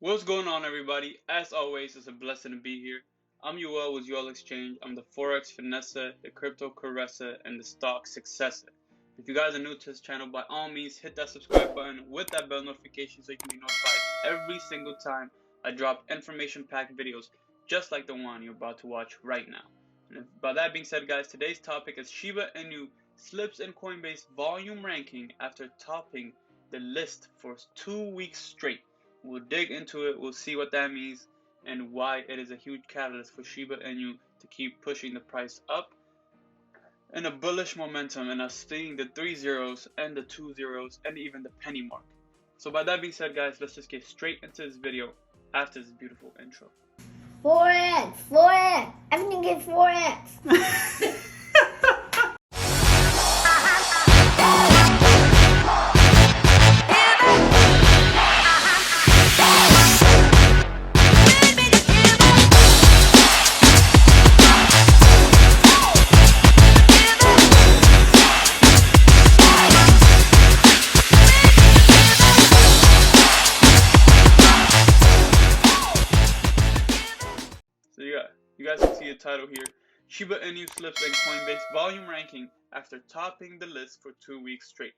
What's going on, everybody? As always, it's a blessing to be here. I'm Eyouel with Eyouel Exchange. I'm the Forex Finesse, the Crypto Caressa, and the Stock Successor. If you guys are new to this channel, by all means, hit that subscribe button with that bell notification so you can be notified every single time I drop information-packed videos just like the one you're about to watch right now. And by that being said, guys, today's topic is Shiba Inu slips in Coinbase volume ranking after topping the list for 2 weeks straight. We'll dig into it, we'll see what that means and why it is a huge catalyst for Shiba Inu to keep pushing the price up and a bullish momentum and us seeing the 3 zeros and the 2 zeros and even the penny mark. So by that being said, guys, let's just get straight into this video after this beautiful intro. Forex, everything is Forex. So you guys can see the title here. Shiba Inu slips in Coinbase volume ranking after topping the list for 2 weeks straight.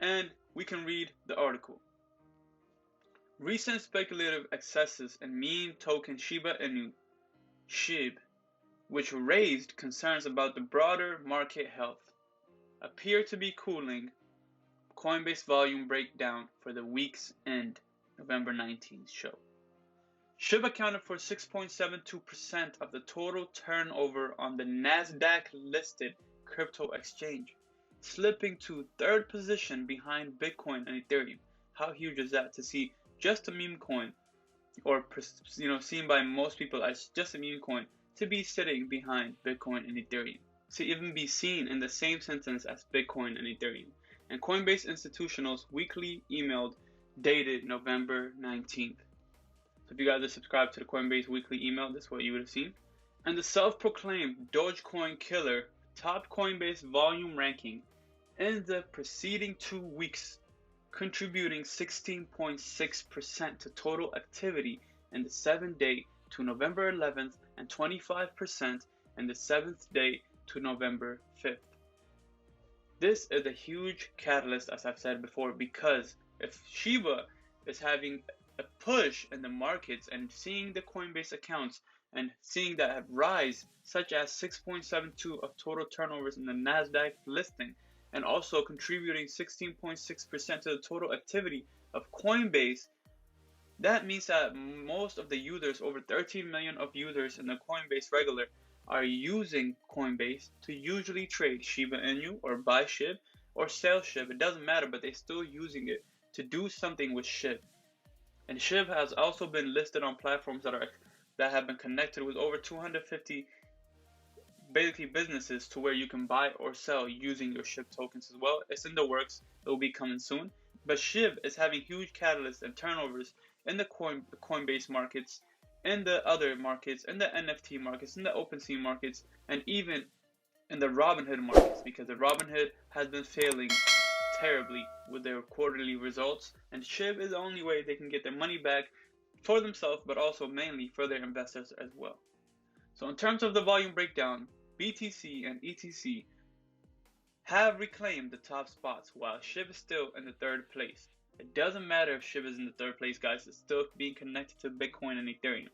And we can read the article. Recent speculative excesses in meme token Shiba Inu, SHIB, which raised concerns about the broader market health, appear to be cooling Coinbase volume breakdown for the week's end, November 19th show. SHIB accounted for 6.72% of the total turnover on the Nasdaq-listed crypto exchange, slipping to third position behind Bitcoin and Ethereum. How huge is that to see just a meme coin, or seen by most people as just a meme coin, to be sitting behind Bitcoin and Ethereum, to even be seen in the same sentence as Bitcoin and Ethereum. And Coinbase Institutional's weekly email dated November 19th. So if you guys are subscribed to the Coinbase weekly email, this is what you would have seen. And the self-proclaimed Dogecoin killer topped Coinbase volume ranking in the preceding 2 weeks, contributing 16.6% to total activity in the 7th day to November 11th and 25% in the 7th day to November 5th. This is a huge catalyst, as I've said before, because if Shiba is having a push in the markets and seeing the Coinbase accounts and seeing that rise, such as 6.72 of total turnovers in the Nasdaq listing, and also contributing 16.6% to the total activity of Coinbase, that means that most of the users, over 13 million of users in the Coinbase regular, are using Coinbase to usually trade Shiba Inu or buy SHIB or sell SHIB. It doesn't matter, but they're still using it to do something with SHIB. And SHIB has also been listed on platforms that have been connected with over 250 basically businesses to where you can buy or sell using your SHIB tokens as well. It's in the works. It will be coming soon. But SHIB is having huge catalysts and turnovers in the Coinbase markets, in the other markets, in the NFT markets, in the OpenSea markets, and even in the Robinhood markets, because the Robinhood has been failing terribly with their quarterly results, and SHIB is the only way they can get their money back for themselves, but also mainly for their investors as well. So in terms of the volume breakdown, BTC and ETC have reclaimed the top spots while SHIB is still in the third place. It doesn't matter if SHIB is in the third place, guys, it's still being connected to Bitcoin and Ethereum.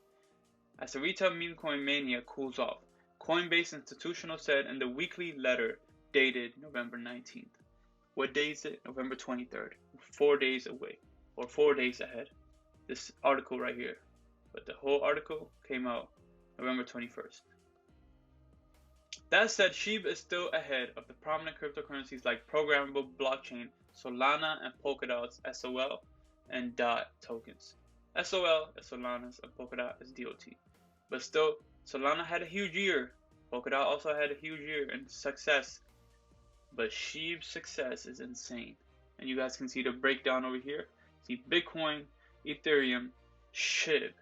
As the retail meme coin mania cools off, Coinbase Institutional said in the weekly letter dated November 19th. What day is it? November 23rd. 4 days away, or 4 days ahead. This article right here. But the whole article came out November 21st. That said, SHIB is still ahead of the prominent cryptocurrencies like programmable blockchain, Solana and Polkadot's SOL and DOT tokens. SOL is Solana's and Polkadot is DOT. But still, Solana had a huge year. Polkadot also had a huge year in success. But SHIB's success is insane. And you guys can see the breakdown over here. See Bitcoin, Ethereum, SHIB.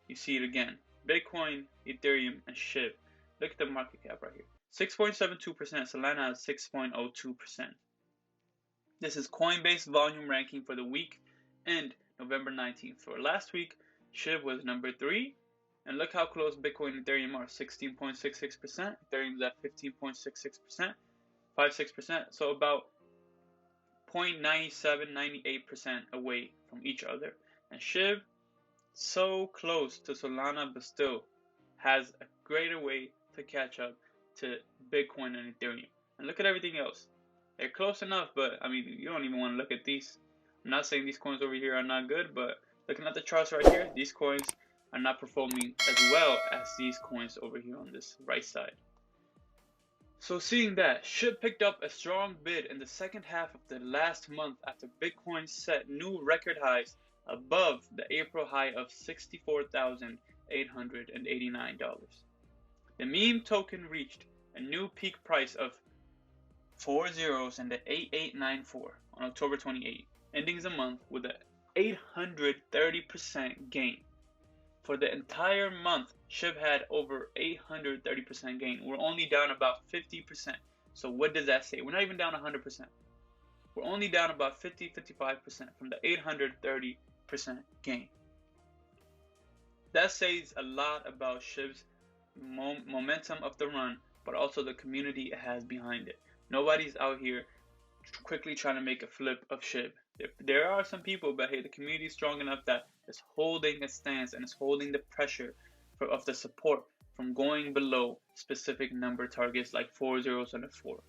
You see it again. Bitcoin, Ethereum, and SHIB. Look at the market cap right here. 6.72%. Solana is 6.02%. This is Coinbase volume ranking for the week end November 19th. For last week, SHIB was number 3. And look how close Bitcoin and Ethereum are. 16.66%. Ethereum's at 15.66%. 56%. So about 0.97-98% away from each other. And SHIB, so close to Solana, but still has a greater way to catch up to Bitcoin and Ethereum. And look at everything else. They're close enough, but I mean, you don't even want to look at these. I'm not saying these coins over here are not good, but looking at the charts right here, these coins are not performing as well as these coins over here on this right side. So seeing that, SHIB picked up a strong bid in the second half of the last month after Bitcoin set new record highs above the April high of $64,889. The meme token reached a new peak price of 4 zeros and the 8894 on October 28, ending the month with an 830% gain. For the entire month, SHIB had over 830% gain. We're only down about 50%. So what does that say? We're not even down 100%. We're only down about 50-55% from the 830% gain. That says a lot about SHIB's momentum of the run, but also the community it has behind it. Nobody's out here quickly trying to make a flip of SHIB. There are some people, but hey, the community is strong enough that it's holding its stance and it's holding the pressure of the support from going below specific number targets like 4 zeros and a 4.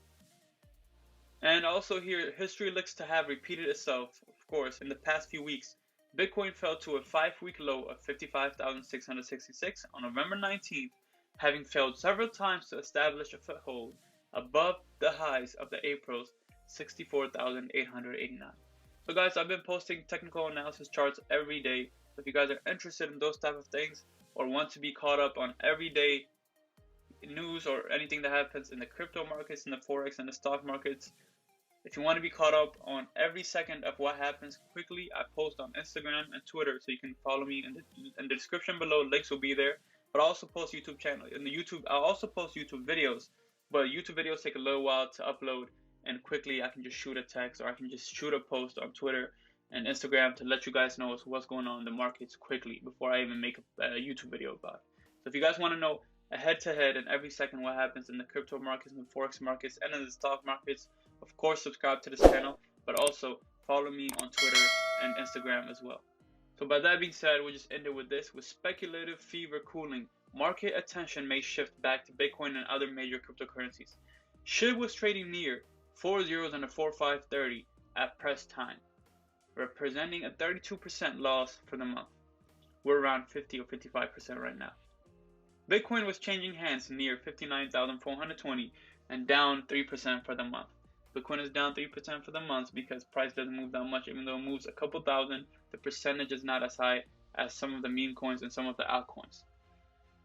And also here, history looks to have repeated itself, of course, in the past few weeks. Bitcoin fell to a 5-week low of 55,666 on November 19th, having failed several times to establish a foothold above the highs of the April's 64,889. So guys, I've been posting technical analysis charts every day. If you guys are interested in those type of things or want to be caught up on everyday news or anything that happens in the crypto markets, in the forex and the stock markets, if you want to be caught up on every second of what happens quickly, I post on Instagram and Twitter, so you can follow me in the description below. Links will be there. But I also post YouTube channel in the YouTube. I'll also post YouTube videos, but YouTube videos take a little while to upload. And quickly I can just shoot a text or I can just shoot a post on Twitter and Instagram to let you guys know what's going on in the markets quickly before I even make a YouTube video about it. So if you guys want to know a head-to-head and every second what happens in the crypto markets and the forex markets and in the stock markets, of course subscribe to this channel, but also follow me on Twitter and Instagram as well. So by that being said, we'll just end it with this. With speculative fever cooling, market attention may shift back to Bitcoin and other major cryptocurrencies. SHIB was trading near 4 zeros and a 4.530 at press time, representing a 32% loss for the month. We're around 50 or 55% right now. Bitcoin was changing hands near 59,420 and down 3% for the month. Bitcoin is down 3% for the month because price doesn't move that much. Even though it moves a couple thousand, the percentage is not as high as some of the meme coins and some of the altcoins.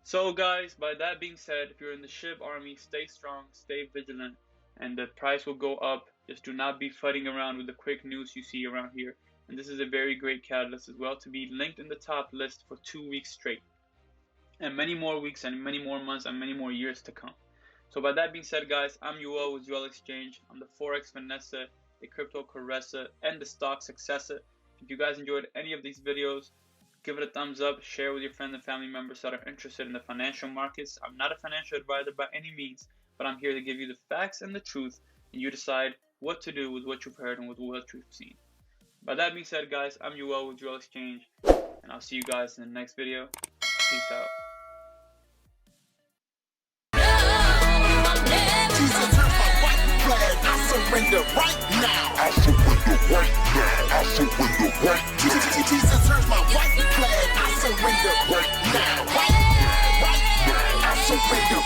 So guys, by that being said, if you're in the SHIB army, stay strong, stay vigilant, and the price will go up. Just do not be fighting around with the quick news you see around here. And this is a very great catalyst as well to be linked in the top list for 2 weeks straight. And many more weeks and many more months and many more years to come. So by that being said, guys, I'm Eyouel with Eyouel Exchange. I'm the Forex Vanessa, the Crypto Caressa, and the Stock Successor. If you guys enjoyed any of these videos, give it a thumbs up, share with your friends and family members that are interested in the financial markets. I'm not a financial advisor by any means, but I'm here to give you the facts and the truth, and you decide what to do with what you've heard and with what you've seen. By that being said, guys, I'm Eyouel with Eyouel Exchange, and I'll see you guys in the next video. Peace out. I surrender right now. I surrender right now. I surrender right now. Jesus turns my white flag. I surrender right now. Right now. I surrender.